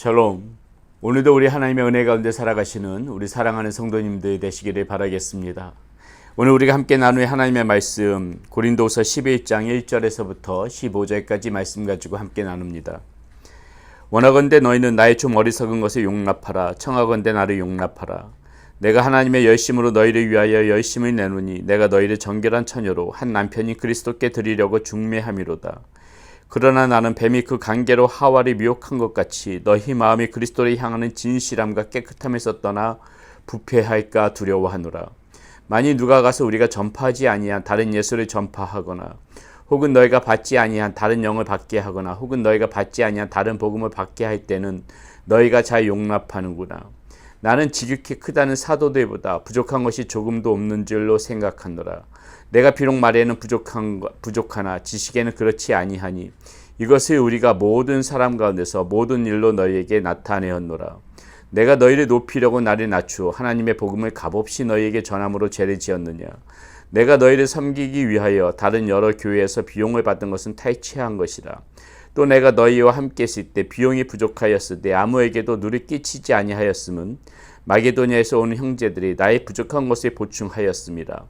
샬롬. 오늘도 우리 하나님의 은혜 가운데 살아가시는 우리 사랑하는 성도님들 되시기를 바라겠습니다. 오늘 우리가 함께 나눌 하나님의 말씀 고린도후서 11장 1절에서부터 15절까지 말씀 가지고 함께 나눕니다. 원하건대 너희는 나의 좀 어리석은 것을 용납하라. 청하건대 나를 용납하라. 내가 하나님의 열심으로 너희를 위하여 열심을 내노니 내가 너희를 정결한 처녀로 한 남편이 그리스도께 드리려고 중매함이로다. 그러나 나는 뱀이 그 관계로 하와를 미혹한 것 같이 너희 마음이 그리스도를 향하는 진실함과 깨끗함에서 떠나 부패할까 두려워하노라. 만일 누가 가서 우리가 전파하지 아니한 다른 예수를 전파하거나 혹은 너희가 받지 아니한 다른 영을 받게 하거나 혹은 너희가 받지 아니한 다른 복음을 받게 할 때는 너희가 잘 용납하는구나. 나는 지극히 크다는 사도들보다 부족한 것이 조금도 없는 줄로 생각하노라. 내가 비록 말에는 부족하나 지식에는 그렇지 아니하니 이것을 우리가 모든 사람 가운데서 모든 일로 너희에게 나타내었노라. 내가 너희를 높이려고 나를 낮추어 하나님의 복음을 값없이 너희에게 전함으로 죄를 지었느냐. 내가 너희를 섬기기 위하여 다른 여러 교회에서 비용을 받은 것은 탈취한 것이라. 또 내가 너희와 함께 있을 때 비용이 부족하였을 때 아무에게도 누를 끼치지 아니하였음은 마게도냐에서 온 형제들이 나의 부족한 것을 보충하였습니다.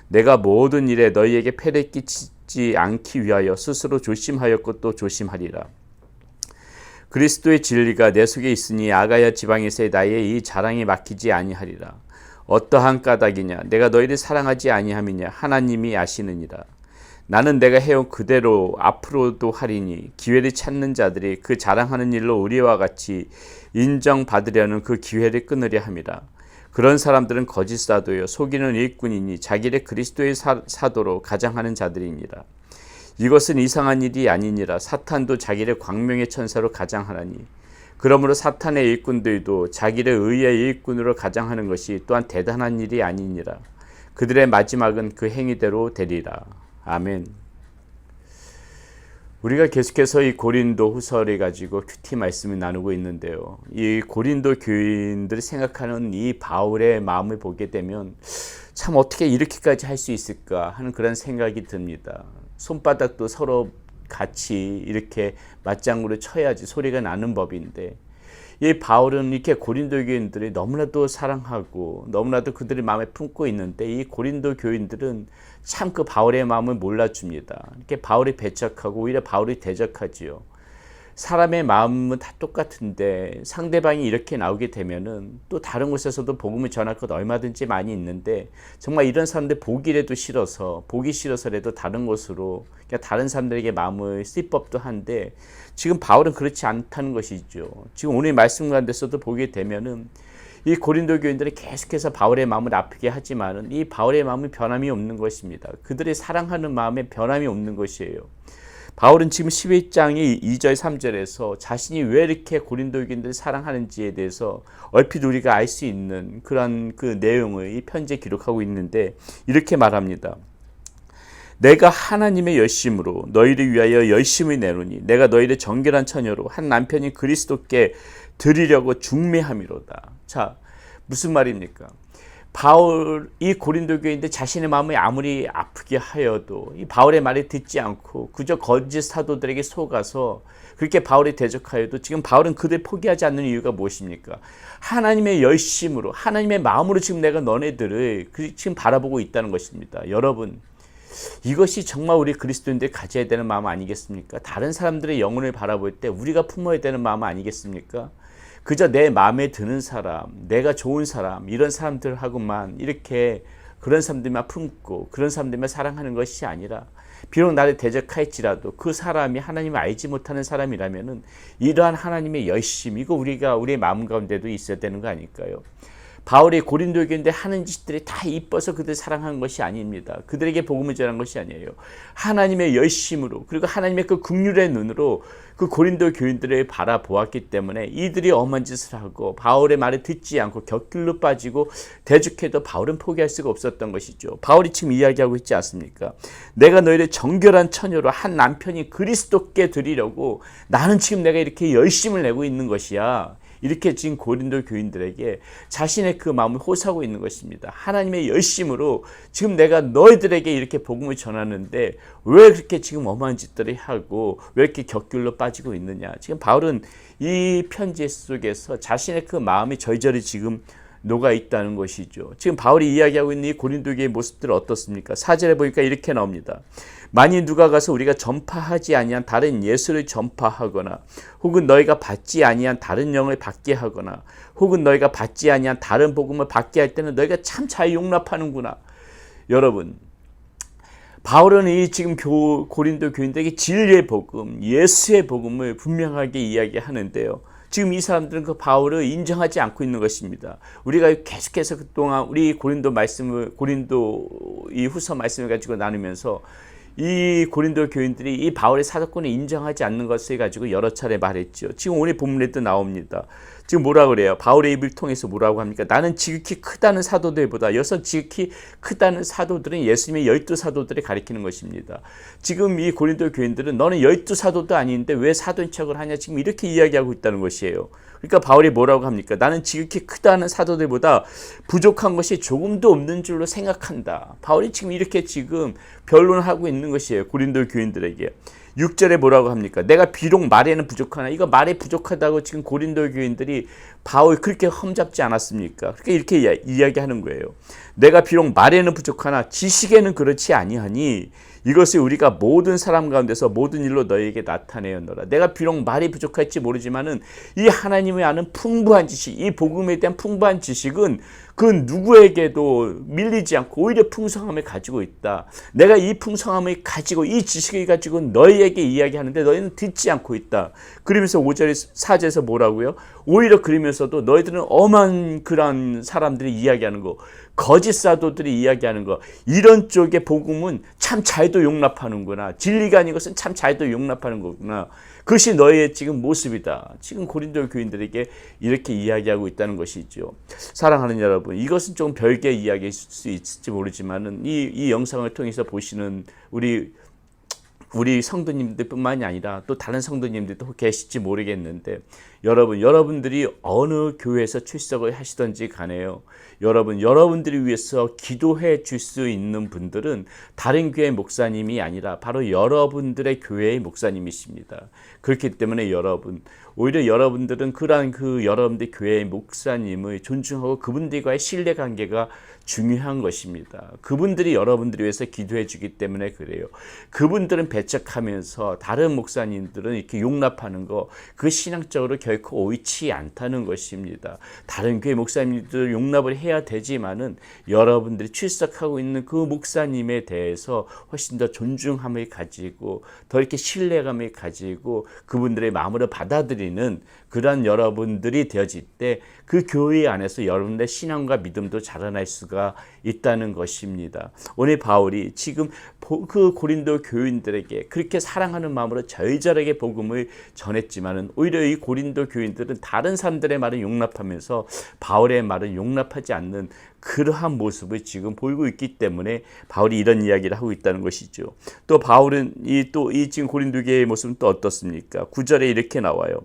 내가 모든 일에 너희에게 폐를 끼치지 않기 위하여 스스로 조심하였고 또 조심하리라. 그리스도의 진리가 내 속에 있으니 아가야 지방에서의 나의 이 자랑이 막히지 아니하리라. 어떠한 까닭이냐 내가 너희를 사랑하지 아니함이냐 하나님이 아시느니라. 나는 내가 해온 그대로 앞으로도 하리니 기회를 찾는 자들이 그 자랑하는 일로 우리와 같이 인정받으려는 그 기회를 끊으려 함이라. 그런 사람들은 거짓 사도요 속이는 일꾼이니 자기를 그리스도의 사도로 가장하는 자들이니라. 이것은 이상한 일이 아니니라. 사탄도 자기를 광명의 천사로 가장하나니 그러므로 사탄의 일꾼들도 자기를 의의 일꾼으로 가장하는 것이 또한 대단한 일이 아니니라. 그들의 마지막은 그 행위대로 되리라. 아멘. 우리가 계속해서 이 고린도 후서를 가지고 큐티 말씀을 나누고 있는데요. 이 고린도 교인들이 생각하는 이 바울의 마음을 보게 되면 참 어떻게 이렇게까지 할 수 있을까 하는 그런 생각이 듭니다. 손바닥도 서로 같이 이렇게 맞장구를 쳐야지 소리가 나는 법인데 이 바울은 이렇게 고린도 교인들이 너무나도 사랑하고 너무나도 그들의 마음에 품고 있는데 이 고린도 교인들은 참 그 바울의 마음을 몰라줍니다. 이렇게 바울이 배척하고 오히려 바울이 대적하지요. 사람의 마음은 다 똑같은데 상대방이 이렇게 나오게 되면은 또 다른 곳에서도 복음을 전할 것 얼마든지 많이 있는데 정말 이런 사람들 보기 싫어서라도 다른 곳으로 그러니까 다른 사람들에게 마음을 쓸 법도 한데 지금 바울은 그렇지 않다는 것이죠. 지금 오늘 말씀 가운데서도 보게 되면은 이 고린도 교인들은 계속해서 바울의 마음을 아프게 하지만은 이 바울의 마음은 변함이 없는 것입니다. 그들의 사랑하는 마음에 변함이 없는 것이에요. 바울은 지금 11장의 2절 3절에서 자신이 왜 이렇게 고린도 교인들을 사랑하는지에 대해서 얼핏 우리가 알 수 있는 그런 그 내용을 이 편지에 기록하고 있는데 이렇게 말합니다. 내가 하나님의 열심으로 너희를 위하여 열심을 내노니 내가 너희를 정결한 처녀로 한 남편이 그리스도께 드리려고 중매함이로다. 자, 무슨 말입니까? 바울이 고린도 교인데 자신의 마음이 아무리 아프게 하여도 이 바울의 말을 듣지 않고 그저 거짓 사도들에게 속아서 그렇게 바울이 대적하여도 지금 바울은 그들 포기하지 않는 이유가 무엇입니까? 하나님의 열심으로 하나님의 마음으로 지금 내가 너네들을 지금 바라보고 있다는 것입니다. 여러분, 이것이 정말 우리 그리스도인들이 가져야 되는 마음 아니겠습니까? 다른 사람들의 영혼을 바라볼 때 우리가 품어야 되는 마음 아니겠습니까? 그저 내 마음에 드는 사람, 내가 좋은 사람, 이런 사람들하고만 이렇게 그런 사람들만 품고 그런 사람들만 사랑하는 것이 아니라 비록 나를 대적할지라도 그 사람이 하나님을 알지 못하는 사람이라면은 이러한 하나님의 열심, 이거 우리의 마음 가운데도 있어야 되는 거 아닐까요? 바울이 고린도 교인들 하는 짓들이 다 이뻐서 그들 사랑하는 것이 아닙니다. 그들에게 복음을 전한 것이 아니에요. 하나님의 열심으로 그리고 하나님의 그 긍휼의 눈으로 그 고린도 교인들을 바라보았기 때문에 이들이 엄한 짓을 하고 바울의 말을 듣지 않고 곁길로 빠지고 대적해도 바울은 포기할 수가 없었던 것이죠. 바울이 지금 이야기하고 있지 않습니까? 내가 너희를 정결한 처녀로 한 남편이 그리스도께 드리려고 나는 지금 내가 이렇게 열심을 내고 있는 것이야. 이렇게 지금 고린도 교인들에게 자신의 그 마음을 호소하고 있는 것입니다. 하나님의 열심으로 지금 내가 너희들에게 이렇게 복음을 전하는데 왜 그렇게 지금 엄한 짓들을 하고 왜 이렇게 격결로 빠지고 있느냐. 지금 바울은 이 편지 속에서 자신의 그 마음이 절절히 지금 녹아 있다는 것이죠. 지금 바울이 이야기하고 있는 이 고린도교의 모습들은 어떻습니까? 4절에 보니까 이렇게 나옵니다. 만일 누가 가서 우리가 전파하지 아니한 다른 예수를 전파하거나 혹은 너희가 받지 아니한 다른 영을 받게 하거나 혹은 너희가 받지 아니한 다른 복음을 받게 할 때는 너희가 참 잘 용납하는구나. 여러분, 바울은 이 지금 고린도 교인들에게 진리의 복음, 예수의 복음을 분명하게 이야기하는데요. 지금 이 사람들은 그 바울을 인정하지 않고 있는 것입니다. 우리가 계속해서 그동안 우리 고린도 이 후서 말씀을 가지고 나누면서 이 고린도 교인들이 이 바울의 사도권을 인정하지 않는 것을 가지고 여러 차례 말했죠. 지금 오늘 본문에도 나옵니다. 지금 뭐라 그래요? 바울의 입을 통해서 뭐라고 합니까? 나는 지극히 크다는 사도들보다, 여기서 지극히 크다는 사도들은 예수님의 12사도들을 가리키는 것입니다. 지금 이 고린도 교인들은 너는 12사도도 아닌데 왜 사도인 척을 하냐, 지금 이렇게 이야기하고 있다는 것이에요. 그러니까 바울이 뭐라고 합니까? 나는 지극히 크다는 사도들보다 부족한 것이 조금도 없는 줄로 생각한다. 바울이 지금 이렇게 지금 변론하고 있는 것이에요. 고린도 교인들에게. 6절에 뭐라고 합니까? 내가 비록 말에는 부족하나, 이거 말에 부족하다고 지금 고린도 교인들이 바울 그렇게 험잡지 않았습니까? 그렇게 이렇게 이야기하는 거예요. 내가 비록 말에는 부족하나 지식에는 그렇지 아니하니 이것을 우리가 모든 사람 가운데서 모든 일로 너희에게 나타내었노라. 내가 비록 말이 부족할지 모르지만은 이 하나님의 아는 풍부한 지식, 이 복음에 대한 풍부한 지식은 그 누구에게도 밀리지 않고 오히려 풍성함을 가지고 있다. 내가 이 풍성함을 가지고 이 지식을 가지고 너희에게 이야기하는데 너희는 듣지 않고 있다. 그러면서 5절 4절에서 뭐라고요? 오히려 그러면서도 너희들은 엄한 그런 사람들이 이야기하는 거, 거짓 사도들이 이야기하는 거, 이런 쪽의 복음은 참 잘도 용납하는구나. 진리가 아닌 것은 참 잘도 용납하는 거구나. 그것이 너희의 지금 모습이다. 지금 고린도 교인들에게 이렇게 이야기하고 있다는 것이죠. 사랑하는 여러분, 이것은 좀 별개의 이야기일 수 있을지 모르지만은 이 영상을 통해서 보시는 우리 성도님들 뿐만이 아니라 또 다른 성도님들도 계실지 모르겠는데 여러분들이 어느 교회에서 출석을 하시던지 간에요. 여러분들을 위해서 기도해 줄 수 있는 분들은 다른 교회 목사님이 아니라 바로 여러분들의 교회의 목사님이십니다. 그렇기 때문에 오히려 여러분들은 여러분들 교회의 목사님을 존중하고 그분들과의 신뢰관계가 중요한 것입니다. 그분들이 여러분들을 위해서 기도해 주기 때문에 그래요. 그분들은 배척하면서 다른 목사님들은 이렇게 용납하는 거, 그 신앙적으로 결코 옳지 않다는 것입니다. 다른 교회 목사님들 용납을 해야 되지만은 여러분들이 출석하고 있는 그 목사님에 대해서 훨씬 더 존중함을 가지고 더 이렇게 신뢰감을 가지고 그분들의 마음으로 받아들이는 그러한 여러분들이 되어질 때 그 교회 안에서 여러분의 신앙과 믿음도 자라날 수가 있다는 것입니다. 오늘 바울이 지금 그 고린도 교인들에게 그렇게 사랑하는 마음으로 절절하게 복음을 전했지만은 오히려 이 고린도 교인들은 다른 사람들의 말을 용납하면서 바울의 말을 용납하지 않는 그러한 모습을 지금 보이고 있기 때문에 바울이 이런 이야기를 하고 있다는 것이죠. 또 바울은 이 지금 고린도교의 모습은 또 어떻습니까? 9절에 이렇게 나와요.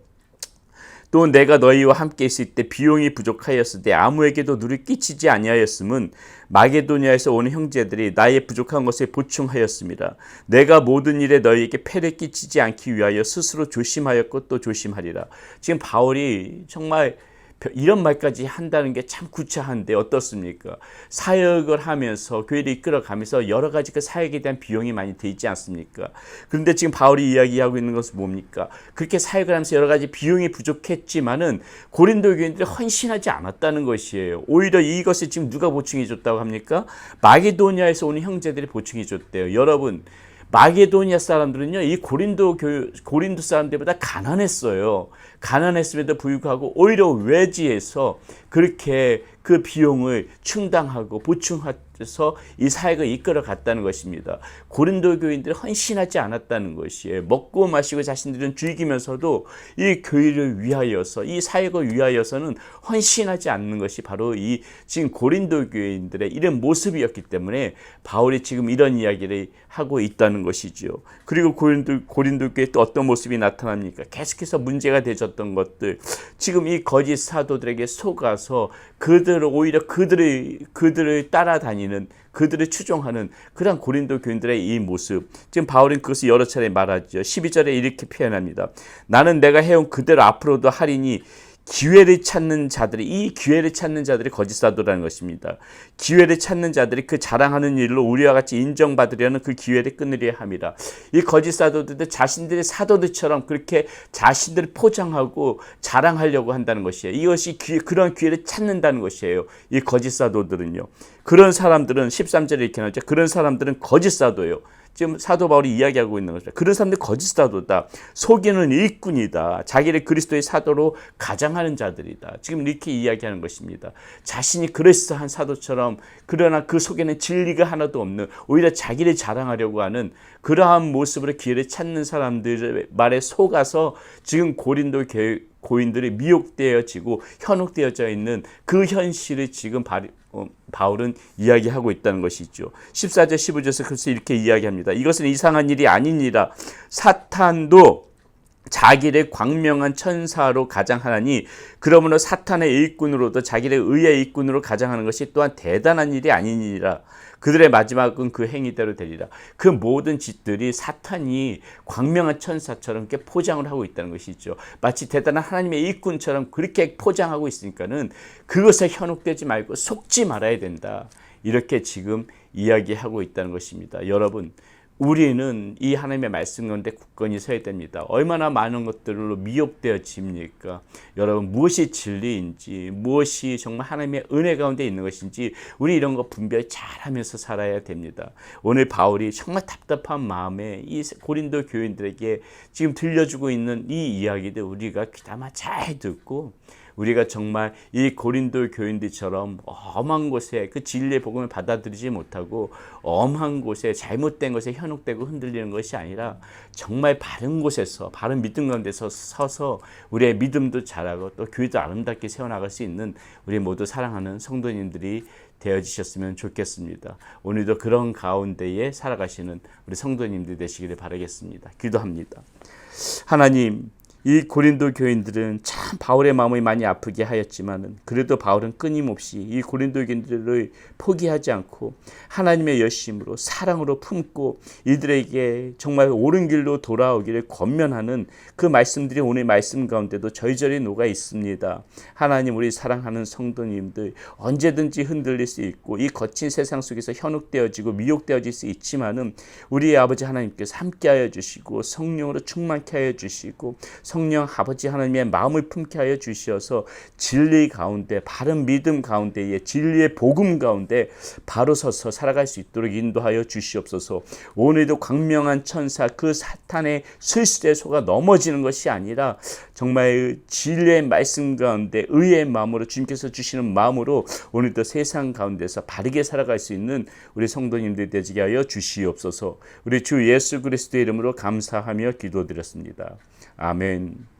또 내가 너희와 함께 있을 때 비용이 부족하였을 때 아무에게도 누를 끼치지 아니하였음은 마게도니아에서 오는 형제들이 나의 부족한 것에 보충하였습니다. 내가 모든 일에 너희에게 폐를 끼치지 않기 위하여 스스로 조심하였고 또 조심하리라. 지금 바울이 정말 이런 말까지 한다는 게 참 구차한데 어떻습니까? 사역을 하면서 교회를 이끌어가면서 여러 가지 그 사역에 대한 비용이 많이 들지 않습니까? 그런데 지금 바울이 이야기하고 있는 것은 뭡니까? 그렇게 사역을 하면서 여러 가지 비용이 부족했지만은 고린도 교인들이 헌신하지 않았다는 것이에요. 오히려 이것을 지금 누가 보충해 줬다고 합니까? 마게도니아에서 오는 형제들이 보충해 줬대요. 여러분, 마게도니아 사람들은요, 이 고린도 사람들보다 가난했어요. 가난했음에도 불구하고 오히려 외지에서 그렇게 그 비용을 충당하고 보충해서 이 사역을 이끌어 갔다는 것입니다. 고린도 교인들은 헌신하지 않았다는 것이에요. 먹고 마시고 자신들은 즐기면서도 이 교회를 위하여서 이 사역을 위하여서는 헌신하지 않는 것이 바로 이 지금 고린도 교인들의 이런 모습이었기 때문에 바울이 지금 이런 이야기를 하고 있다는 것이죠. 그리고 고린도 교회 또 어떤 모습이 나타납니까? 계속해서 문제가 되졌던 있었던 것들, 지금 이 거짓 사도들에게 속아서 오히려 그들을 따라다니는, 그들을 추종하는 그런 고린도 교인들의 이 모습, 지금 바울은 그것을 여러 차례 말하죠. 12절에 이렇게 표현합니다. 나는 내가 해온 그대로 앞으로도 하리니 기회를 찾는 자들이, 이 기회를 찾는 자들이 거짓 사도라는 것입니다. 기회를 찾는 자들이 그 자랑하는 일로 우리와 같이 인정받으려는 그 기회를 끊으려 함이라. 이 거짓 사도들도 자신들의 사도들처럼 그렇게 자신들을 포장하고 자랑하려고 한다는 것이에요. 이것이 그런 기회를 찾는다는 것이에요. 이 거짓 사도들은요. 그런 사람들은 13절에 이렇게 나오죠. 그런 사람들은 거짓 사도예요. 지금 사도 바울이 이야기하고 있는 것입니다. 그런 사람들 거짓 사도다. 속이는 일꾼이다. 자기를 그리스도의 사도로 가장하는 자들이다. 지금 이렇게 이야기하는 것입니다. 자신이 그리스도한 사도처럼, 그러나 그 속에는 진리가 하나도 없는, 오히려 자기를 자랑하려고 하는 그러한 모습으로 기회를 찾는 사람들의 말에 속아서 지금 고린도 고인들이 미혹되어지고 현혹되어져 있는 그 현실을 지금 바울은 이야기하고 있다는 것이죠. 14절 15절에서 그래서 이렇게 이야기합니다. 이것은 이상한 일이 아니니라. 사탄도 자기를 광명한 천사로 가장하나니 그러므로 사탄의 일꾼으로도 자기를 의의 일꾼으로 가장하는 것이 또한 대단한 일이 아니니라. 그들의 마지막은 그 행위대로 되리라. 그 모든 짓들이 사탄이 광명한 천사처럼 이렇게 포장을 하고 있다는 것이죠. 마치 대단한 하나님의 일꾼처럼 그렇게 포장하고 있으니까는 그것에 현혹되지 말고 속지 말아야 된다. 이렇게 지금 이야기하고 있다는 것입니다. 여러분, 우리는 이 하나님의 말씀 가운데 굳건히 서야 됩니다. 얼마나 많은 것들로 미혹되어집니까? 여러분, 무엇이 진리인지, 무엇이 정말 하나님의 은혜 가운데 있는 것인지 우리 이런 거 분별 잘하면서 살아야 됩니다. 오늘 바울이 정말 답답한 마음에 이 고린도 교인들에게 지금 들려주고 있는 이 이야기들 우리가 귀담아 잘 듣고, 우리가 정말 이 고린도 교인들처럼 엄한 곳에 그 진리의 복음을 받아들이지 못하고 엄한 곳에 잘못된 것에 현혹되고 흔들리는 것이 아니라 정말 바른 곳에서, 바른 믿음 가운데서 서서 우리의 믿음도 자라고 또 교회도 아름답게 세워나갈 수 있는 우리 모두 사랑하는 성도님들이 되어지셨으면 좋겠습니다. 오늘도 그런 가운데에 살아가시는 우리 성도님들 되시기를 바라겠습니다. 기도합니다. 하나님, 이 고린도 교인들은 참 바울의 마음이 많이 아프게 하였지만 그래도 바울은 끊임없이 이 고린도 교인들을 포기하지 않고 하나님의 열심으로 사랑으로 품고 이들에게 정말 옳은 길로 돌아오기를 권면하는 그 말씀들이 오늘 말씀 가운데도 절절히 녹아 있습니다. 하나님, 우리 사랑하는 성도님들 언제든지 흔들릴 수 있고 이 거친 세상 속에서 현혹되어지고 미혹되어질 수 있지만은 우리의 아버지 하나님께서 함께하여 주시고 성령으로 충만케 하여 주시고 성령 아버지 하나님의 마음을 품게 하여 주시어서 진리 가운데, 바른 믿음 가운데에, 진리의 복음 가운데 바로 서서 살아갈 수 있도록 인도하여 주시옵소서. 오늘도 광명한 천사, 그 사탄의 실수에 속아 넘어지는 것이 아니라 정말 진리의 말씀 가운데 의의 마음으로, 주님께서 주시는 마음으로 오늘도 세상 가운데서 바르게 살아갈 수 있는 우리 성도님들 되게 하여 주시옵소서. 우리 주 예수 그리스도의 이름으로 감사하며 기도드렸습니다. 아멘.